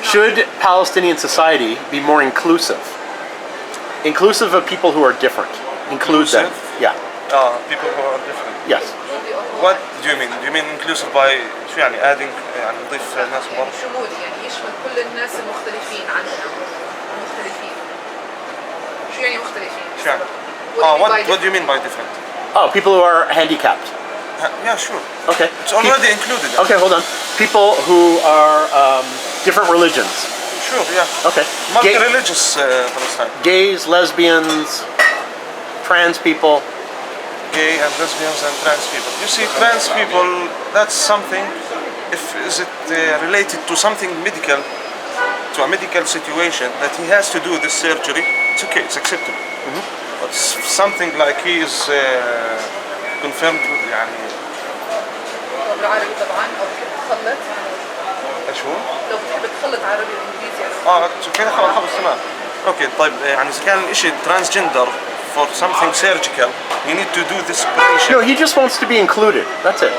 Should Palestinian society be more inclusive? Inclusive of people who are different. Include them. Yeah. People who are different. Yes. What do you mean? Do you mean inclusive by شو يعني adding يعني نضيف ناس برا؟ شمول يعني يشمل كل الناس المختلفين عننا. مختلفين. شو يعني مختلفين؟ شو يعني؟ What do you mean by different? Oh, people who are handicapped. Yeah, sure. Okay. It's already included. Okay, hold on. People who are different religions. Sure, yeah. Okay. Multi-religious Palestine. Gays, lesbians, trans people. Gay and lesbians and trans people. You see, trans people, that's something, is it related to something medical, to a medical situation that he has to do this surgery, it's okay, it's acceptable. But something like he is confirmed يعني بالعربي طبعا او بتحب تخلط ايش هو؟ لو بتحب تخلط عربي وانجليزي كده خلص تمام. اوكي طيب يعني اذا كان الشيء transgender for something surgical you need to do this operation. No, he just wants to be included. That's it.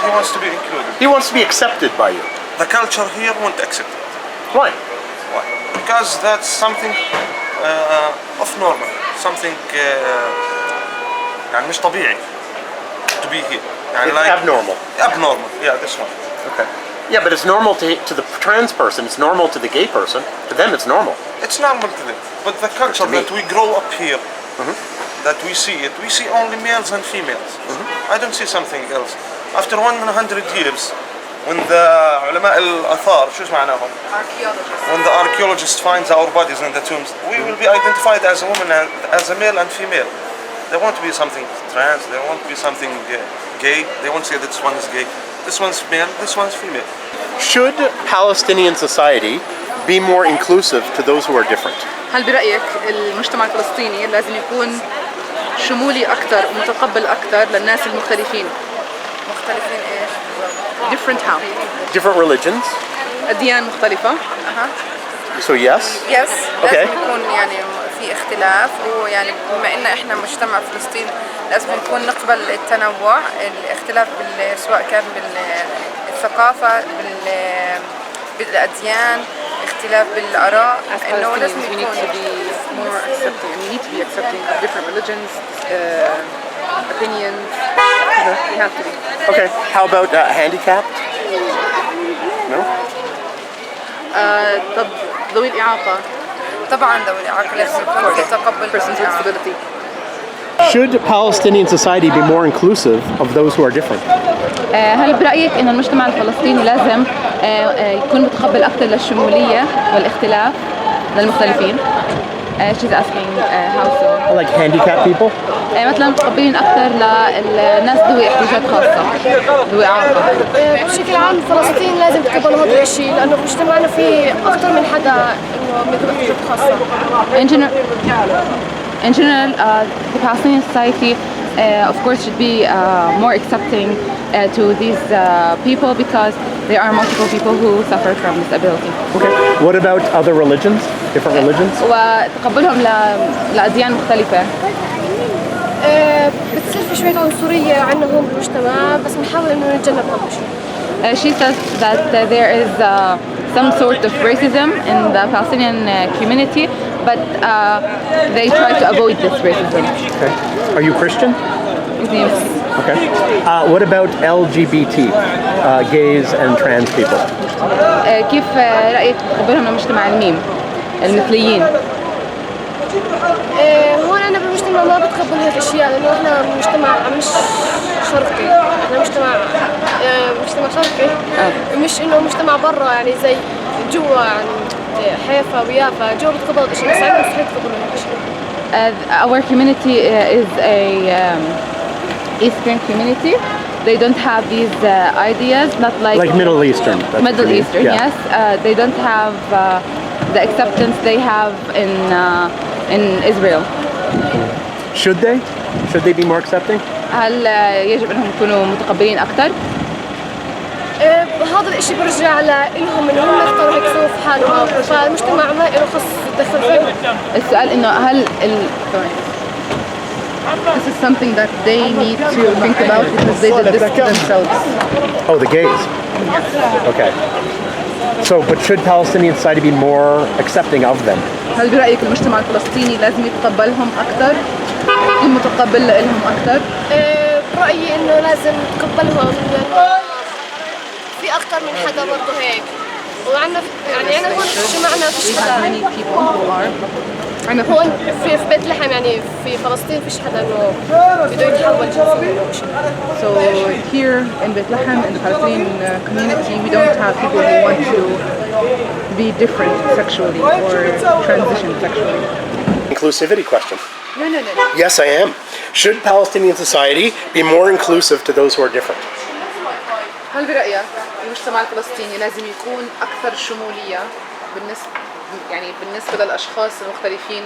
He wants to be included. He wants to be accepted by you. The culture here won't accept it. Why? Why? Because that's something of normal, something يعني مش طبيعي to be here. It's like abnormal. Abnormal, yeah, this one. Okay. Yeah, but it's normal to the trans person. It's normal to the gay person. To them, it's normal. It's normal to them. But the culture that we grow up here, that we see only males and females. I don't see something else. After 100 years, when the علماء الآثار, شو معناهم? When the archaeologist finds our bodies in the tombs, we will be identified as a woman and as a male and female. There won't be something trans, there won't be something gay, they won't say this one is gay, this one's male, this one's female. Should Palestinian society be more inclusive to those who are different? هل برأيك المجتمع الفلسطيني لازم يكون شمولي أكثر ومتقبل أكثر للناس المختلفين؟ مختلفين إيش؟ Different how? Different religions? أديان مختلفة. So yes? Yes. Okay. لازم يكون يعني في اختلاف ويعني بما إن إحنا مجتمع فلسطين لازم نكون نقبل التنوع الاختلاف سواء كان بالثقافة بالأديان اختلاف بالآراء إنه لازم we need to be more accepting and we need to be accepting of different religions, opinions. We have to be. Okay. How about handicapped? No? طب ذوي الإعاقة. طبعا ذوي الإعاقة لازم يكون في تقبل Persons with disability. Should Palestinian society be more inclusive of those who are different? هل برأيك إن المجتمع الفلسطيني لازم يكون متقبل أكثر للشمولية والاختلاف للمختلفين؟ She's asking how so. Like handicapped people? مثلا متقبلين أكثر للناس ذوي احتياجات خاصة، ذوي إعاقة. بشكل عام فلسطين لازم تقبل هذا الشيء لأنه مجتمعنا فيه أكثر من حدا إنه من ذوي احتياجات خاصة. In general, the Palestinian society, of course, should be more accepting to these people because there are multiple people who suffer from disability. Okay. What about other religions? Different religions? وتقبلهم لأديان مختلفة. بتصير في شوية عنصرية عنا هون بالمجتمع بس بنحاول إنه نتجنب هذا الشيء. She says that there is some sort of racism in the Palestinian community, but they try to avoid this racism. Okay. Are you Christian? Yes. Okay. What about LGBT, gays and trans people? كيف رأيك تقبلهم لمجتمع الميم المثليين؟ هون أنا بالمجتمع ما بتقبل هيك أشياء لأنه إحنا مجتمع مش شرقي، إحنا مجتمع شرقي مش إنه مجتمع برا يعني زي جوا يعني حيفا ويافا جوا بتقبل إشي بس عنا مستحيل تقبلوا هيك أشياء. Our community is a Eastern community. They don't have these ideas, not like Middle Eastern. Middle Eastern, yeah. Yes. They don't have the acceptance they have in Israel. Should they? Should they be more accepting? هل يجب أنهم يكونوا متقبلين أكثر؟ هذا الاشي برجع لهم انه هم يختاروا هيك يسووا في حالهم فالمجتمع ما له خص يتدخل فيهم. السؤال انه هل This is something that they need to think about because they did this to themselves. Oh, the gays? Okay. So, but should Palestinian society be more accepting of them? هل برأيك المجتمع الفلسطيني لازم يتقبلهم أكثر؟ يكون متقبل لهم أكثر؟ برأيي إنه لازم نتقبلهم لأنه في أكثر من حدا برضه هيك وعنا يعني هون في مجتمعنا فيش حدا هون في بيت لحم يعني في فلسطين فيش حدا إنه بده يتحول جنسيا أو شيء. So here in Bethlehem, in the Palestinian community, we don't have people who want to be different sexually or transition sexually. Inclusivity question. No. Yes, I am. Should Palestinian society be more inclusive to those who are different? هل برأيك المجتمع الفلسطيني لازم يكون أكثر شمولية بالنسبة للأشخاص المختلفين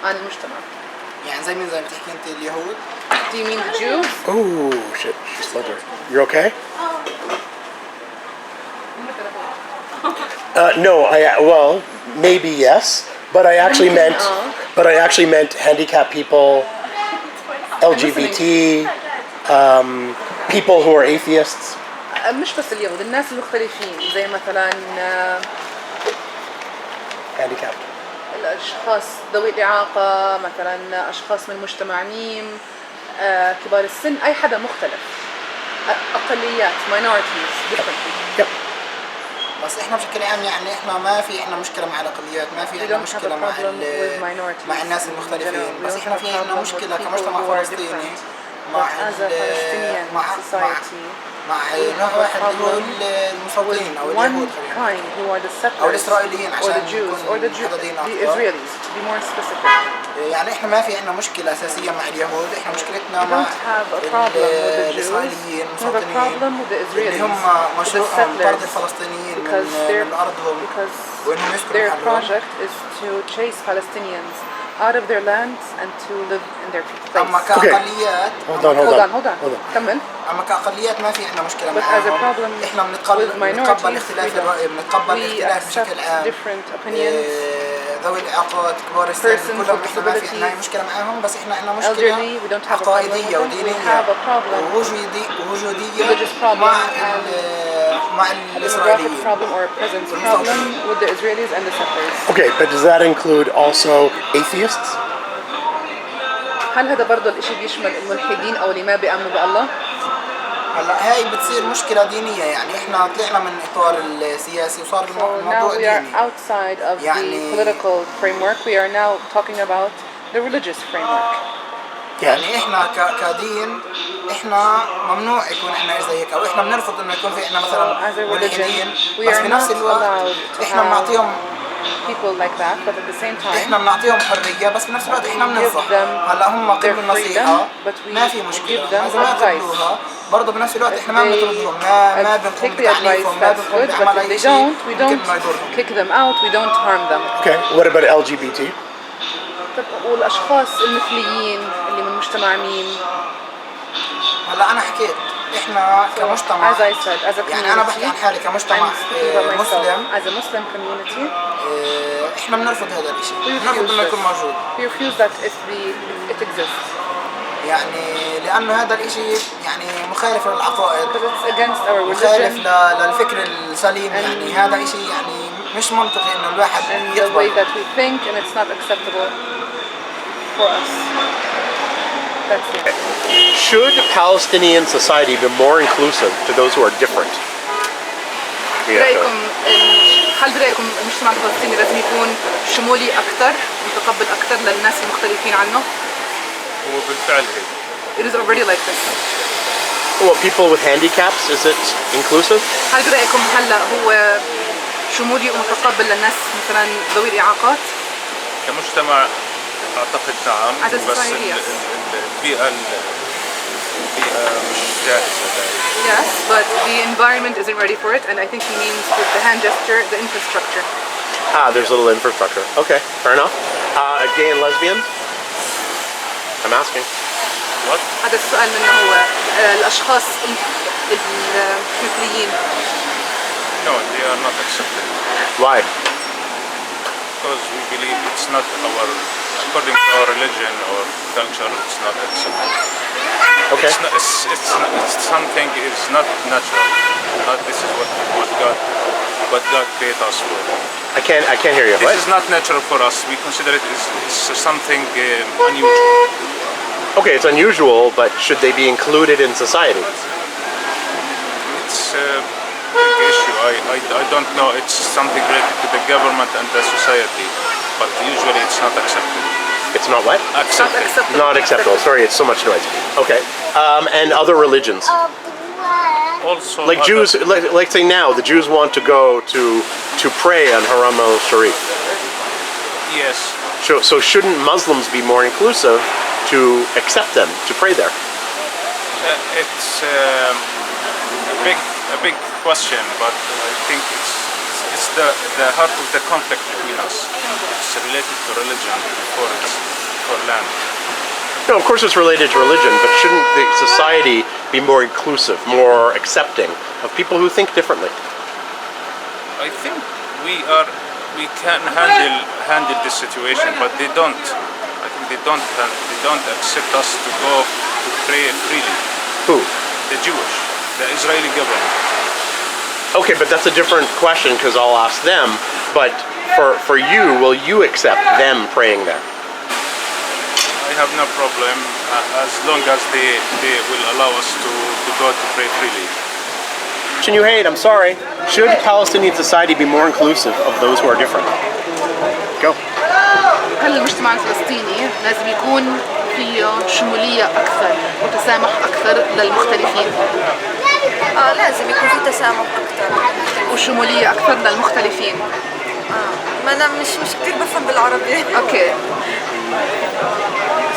عن المجتمع؟ يعني زي ما بتحكي انت اليهود. Do you mean the Jews? Oh shit! She slowed her. You're okay? No, well, maybe yes, but I actually meant handicapped people, LGBT, people who are atheists. مش بس اليهود، الناس المختلفين زي مثلا Handicapped. الأشخاص ذوي الإعاقة، مثلا أشخاص من مجتمع ميم، كبار السن، أي حدا مختلف، أقليات minorities differently. Yep. بس احنا بشكل عام يعني احنا ما في عندنا مشكله مع الاقليات، ما في عندنا مشكله مع الناس المختلفين، بس احنا في عندنا مشكله كمجتمع فلسطيني مع نوع واحد اللي هو المصابين او اليهود او الاسرائيليين عشان نكون محددين اكثر. يعني احنا ما في عندنا مشكله اساسيه مع اليهود، احنا مشكلتنا مع الاسرائيليين المستوطنين اللي هم مشروعهم طرد الفلسطينيين من ارضهم وانهم يسكنوا محلهم. out of their lands and to live in their place. أما كأقليات hold on. كمل. أما كأقليات ما في عندنا مشكلة معاهم. إحنا بنتقبل اختلاف الرأي، بنتقبل الاختلاف بشكل عام. ذوي الإعاقات، كبار السن، كلهم إحنا ما في عندنا مشكلة معاهم، بس إحنا عندنا مشكلة عقائدية ودينية ووجودية مع الإسرائيليين. Okay, but does that include also atheists? هل هذا برضه الإشي بيشمل الملحدين أو اللي ما بيؤمنوا بالله؟ هلا هاي بتصير مشكلة دينية، يعني احنا طلعنا من إطار السياسي وصار الموضوع ديني. Now we are outside of the political framework. We are now talking about the religious framework. يعني احنا كدين احنا ممنوع يكون احنا زي هيك، او احنا بنرفض انه يكون في احنا مثلا ملحدين، بس بنفس الوقت احنا بنعطيهم people like that, but at the same time احنا بنعطيهم حرية، بس بنفس الوقت احنا بننصح. هلا هم قبلوا النصيحة ما في مشكلة، إذا ما قبلوها برضه بنفس الوقت احنا ما بنطردهم، ما بنقوم بتعنيفهم، ما بنقوم بعمل أي شيء ممكن ما يضرهم. kick them out, we don't harm them. Okay, what about LGBT? والأشخاص المثليين اللي من مجتمع ميم. هلا أنا حكيت إحنا كمجتمع as I said, as a يعني أنا بحكي عن حالي كمجتمع مسلم as a Muslim community إحنا بنرفض هذا الشيء، بنرفض إنه يكون موجود. We refuse that it exists. يعني لأنه هذا الشيء يعني مخالف للعقائد، مخالف للفكر السليم، يعني هذا شيء يعني مش منطقي إنه الواحد the way that we think and it's not acceptable for us. That's it. Should Palestinian society be more inclusive to those who are different? هل برأيكم المجتمع الفلسطيني لازم يكون شمولي أكثر، متقبل أكثر للناس المختلفين عنه؟ هو بالفعل هيك. It is already like this. Well, people with handicaps, is it inclusive? هل برأيكم هلا هو شمولي ومتقبل للناس مثلا ذوي الإعاقات؟ كمجتمع أعتقد نعم، بس البيئة مش جاهزة. Yes, but the environment isn't ready for it, and I think he means with the hand gesture, the infrastructure. There's a little infrastructure. Okay, fair enough. Gay and lesbians? I'm asking. What? هذا السؤال منه هو الأشخاص المثليين. No, they are not accepted. Why? Because we believe it's not according to our religion or culture, it's not accepted. Okay. It's something is not natural. This is what God but God created us for. I can't hear you. This What? is not natural for us. We consider it as something unusual. Okay, it's unusual, but should they be included in society? It's a big issue. I don't know. It's something related to the government and the society, but usually it's not accepted. It's not what? Accepted. Not acceptable. Sorry, it's so much noise. Okay. And other religions. Also, Like Jews, like say now, the Jews want to go to pray on Haram al-Sharif. Yes. So shouldn't Muslims be more inclusive to accept them, to pray there? It's a big question, but I think it's the heart of the conflict between us. It's related to religion for land. No, of course it's related to religion, but shouldn't the society be more inclusive, more accepting of people who think differently? I think we can handle this situation, but they don't. I think they don't accept us to go to pray freely. Who? The Jewish, the Israeli government. Okay, but that's a different question because I'll ask them. But for you, will you accept them praying there? I have no problem as long as they will allow us to go to pray freely. Shinuhaid, I'm sorry. Should Palestinian society be more inclusive of those who are different? Go. هل المجتمع الفلسطيني لازم يكون فيه شمولية أكثر وتسامح أكثر للمختلفين؟ لازم يكون في تسامح أكثر وشمولية أكثر للمختلفين. ما أنا مش كتير بفهم بالعربي. Okay.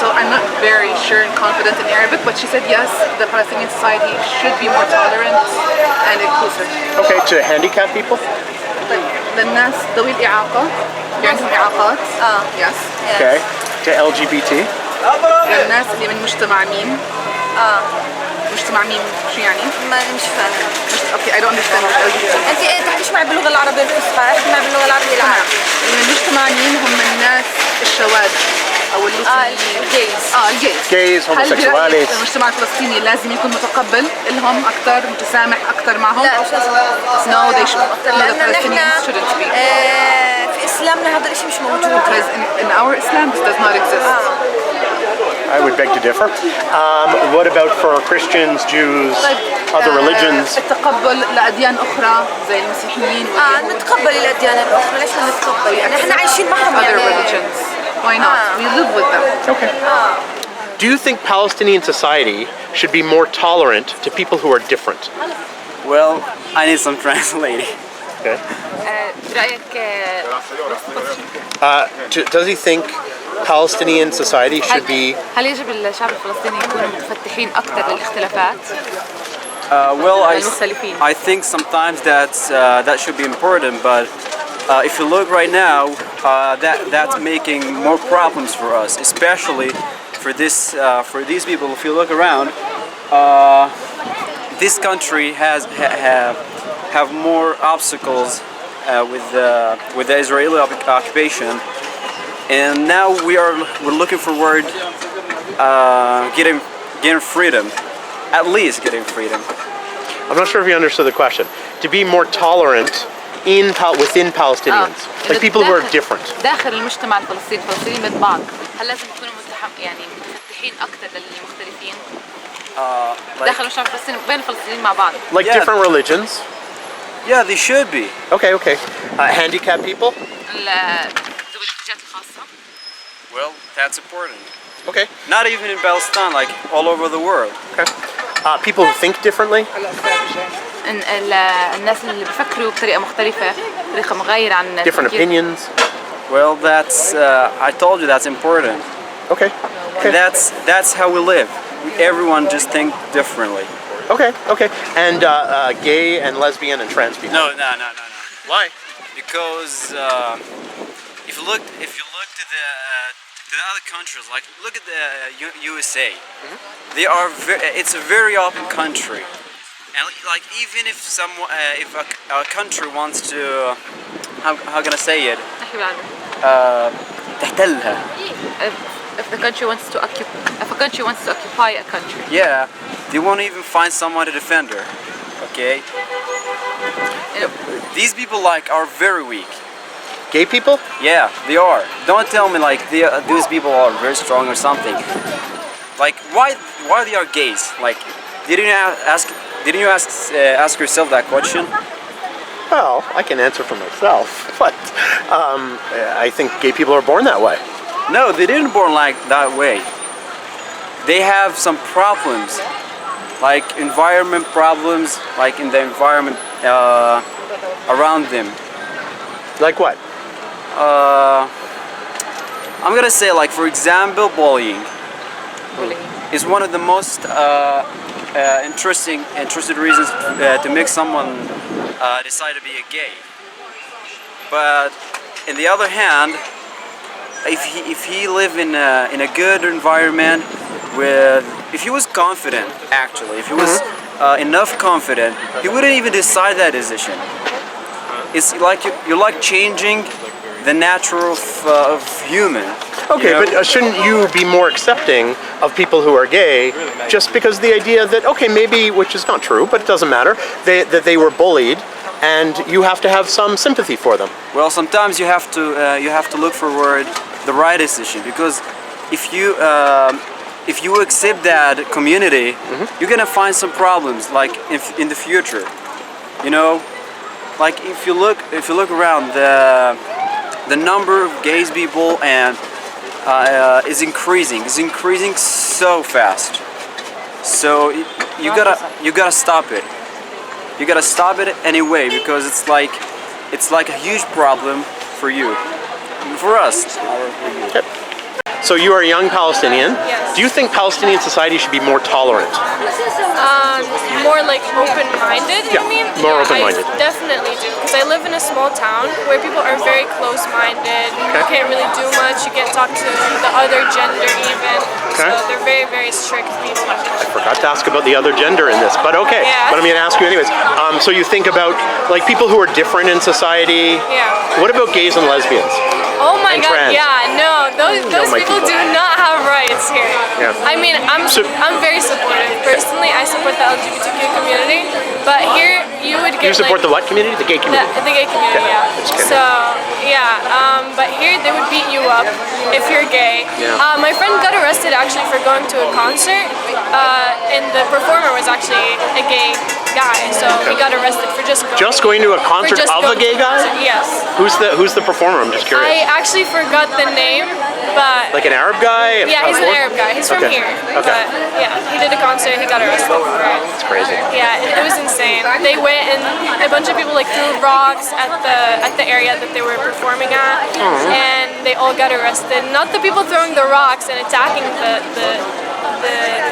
So I'm not very sure and confident in Arabic, but she said yes, the Palestinian society should be more tolerant and inclusive. Okay, to handicapped people? للناس ذوي الإعاقة اللي عندهم إعاقات. Yes. Okay. To LGBT? للناس اللي من مجتمع مين. مجتمع مين شو يعني؟ ما مش فاهمة. Okay, I don't understand what LGBT. أنت تحكيش معي باللغة العربية الفصحى، احكي معي باللغة العربية العامة. اللي من مجتمع مين هم الناس الشواذ أو اللوطيين. الجيز. الجيز. Gays, homosexualities. هل المجتمع الفلسطيني لازم يكون متقبل لهم أكثر، متسامح أكثر معهم؟ لا مش لازم. No, they should. لأن The Palestinians نحن shouldn't be. في إسلامنا هذا الشيء مش موجود. Because in our Islam this does not exist. I would beg to differ. What about for Christians, Jews, other religions? التقبل لأديان أخرى زي المسيحيين نتقبل الأديان الأخرى، ليش ما نتقبل؟ يعني احنا عايشين معهم other يعني. religions. Why not? We live with them. Okay. Do you think Palestinian society should be more tolerant to people who are different? Well, I need some translating. Okay. برأيك Does he think Palestinian society should be... هل يجب الشعب الفلسطيني يكونوا متفتحين أكثر للاختلافات؟ Well, I think sometimes that should be important, but if you look right now, that's making more problems for us, especially for these people. If you look around, this country have more obstacles with the Israeli occupation, and now we're looking forward getting freedom, at least getting freedom. I'm not sure if you understood the question. To be more tolerant within Palestinians, like people who are different. داخل المجتمع الفلسطيني من بعض، هل لازم يكونوا متفتحين أكثر للمختلفين؟ داخل المجتمع الفلسطيني بين الفلسطينيين مع بعض. Like different religions. Yeah, they should be. Okay. Handicapped people. ذوي الاحتياجات الخاصة. Well, that's important. Okay. Not even in Palestine, like all over the world. Okay. People who think differently. الناس اللي بيفكروا بطريقة مختلفة، طريقة مغايرة عن Different opinions. Well, I told you that's important. Okay. And that's how we live. Everyone just think differently. Okay. And gay and lesbian and trans people. No. Why? Because if you look to the other countries, like look at the USA, they are it's a very open country, and like even if a country wants to, how can I say it? تحتلها. If a country wants to occupy a country. Yeah, they won't even find someone to defend her. okay? These people like are very weak. Gay people? Yeah, they are. Don't tell me like these people are very strong or something. Like why they are gays? Like didn't you ask yourself that question? Well, I can answer for myself, but I think gay people are born that way. No, they didn't born like that way. They have some problems, like environment problems, like in the environment around them. Like what? I'm gonna say, like, for example, bullying is one of the most interested reasons to make someone decide to be a gay. But in the other hand, if he live in a good environment if he was confident, actually, if he was enough confident, he wouldn't even decide that decision. It's like you're like changing the natural of human. Okay, you know? but shouldn't you be more accepting of people who are gay just because the idea that, okay, maybe, which is not true, but it doesn't matter, that they were bullied and you have to have some sympathy for them? Well, sometimes you have to look forward the right decision, because if you accept that community, you're gonna find some problems, like in the future. You know, like if you look around, the number of gay people and is increasing so fast. So you gotta stop it. You gotta stop it anyway, because it's like a huge problem for you, for us. Okay. So you are a young Palestinian. Yes. Do you think Palestinian society should be more tolerant? More like open-minded, Yeah, you mean? more open-minded. I definitely do, because I live in a small town where people are very close-minded. You can't really do much. You can't talk to the other gender even. Okay. So they're very, very strict people. I forgot to ask about the other gender in this, but okay. Yeah. But I'm going to ask you anyways. So you think about like people who are different in society. Yeah. What about gays and lesbians? Oh my And God! trans. Yeah, no, those my people people. do not have rights here. Yeah. I mean, I'm very supportive. Personally, I support the LGBTQ community, but here you would You get support like, the what community? The gay community. the gay community, Yeah, yeah. just kidding. So yeah, but here they would beat you up if you're gay. Yeah. My friend got arrested actually for going to a concert, and the performer was actually a gay guy, so he got arrested for just Going to a concert just of a going gay to a guy? concert, yes. Who's the performer? I'm just curious. I actually forgot the name, but Like an Arab guy? yeah, he's an Arab guy. He's from Okay. here. Okay. But yeah, he did a concert. He got arrested for it. It's crazy. Yeah, it was insane. They went and a bunch of people like threw rocks at the area that they were performing at, and they all got arrested. Not the people throwing the rocks and attacking the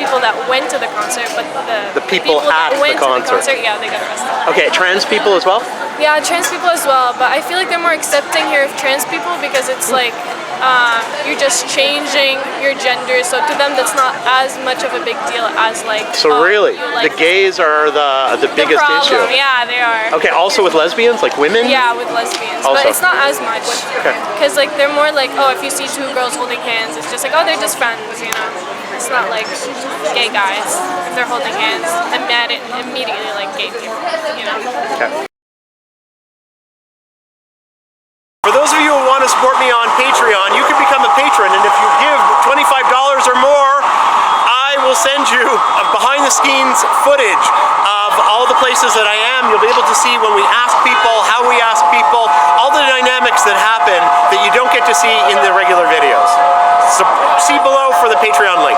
people that went to the concert, but the people at that went the concert. To the concert. Yeah, they got arrested. Okay, trans people as well? Yeah, trans people as well, but I feel like they're more accepting here of trans people because it's like you're just changing your gender, so to them that's not as much of a big deal as like. So really, you like the gays are the biggest problem. issue. Yeah, they are. Okay, also with lesbians, like women? Yeah, with lesbians, Also. but it's not as much Okay. because like they're more like, oh, if you see two girls holding hands, it's just like, oh, they're just friends, you know. It's not like gay guys if they're holding hands immediately like gay people, you know. Okay. For those of you who want to support me on Patreon, you can become a patron, and if you give $25 or more, I will send you behind-the-scenes footage of all the places that I am. You'll be able to see when we ask people, how we ask people, all the dynamics that happen that you don't get to see in the regular videos. So see below for the Patreon link.